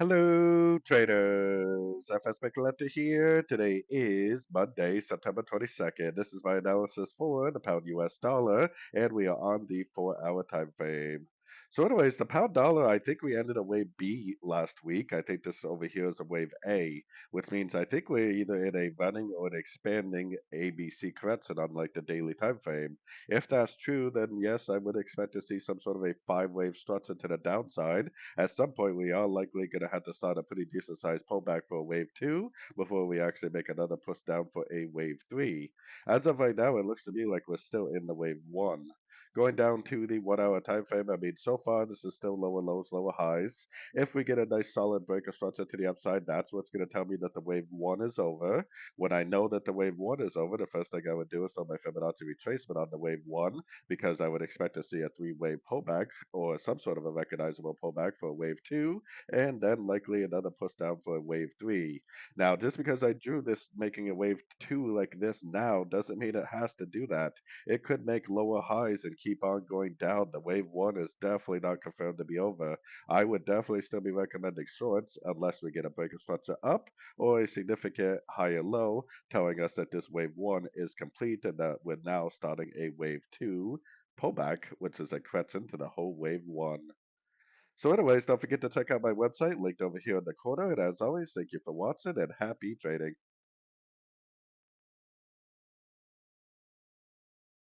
Hello, traders. FX Pip Collector here. Today is Monday, September 22nd. This is my analysis for the pound US dollar, and we are on the 4-hour time frame. So, anyways, the pound dollar, I think we ended a wave B last week. I think this over here is a wave A, which means I think we're either in a running or an expanding ABC correction on like the daily time frame. If that's true, then yes, I would expect to see some sort of a five-wave structure to the downside. At some point, we are likely going to have to start a pretty decent sized pullback for a wave two before we actually make another push down for a wave three. As of right now, it looks to me like we're still in the wave one. Going down to the 1 hour time frame, I mean, so far this is still lower lows, lower highs. If we get a nice solid break of structure to the upside, that's what's going to tell me that the wave one is over. When I know that the wave one is over, the first thing I would do is start my Fibonacci retracement on the wave one because I would expect to see a three-wave pullback or some sort of a recognizable pullback for wave two, and then likely another push down for wave three. Now, just because I drew this making a wave two like this now doesn't mean it has to do that. It could make lower highs and keep on going down. The wave one is definitely not confirmed to be over. I would definitely still be recommending shorts unless we get a break of structure up or a significant higher low telling us that this wave one is complete and that we're now starting a wave two pullback, which is a correction to the whole wave one. So, anyways, don't forget to check out my website linked over here in the corner. And as always, thank you for watching and happy trading.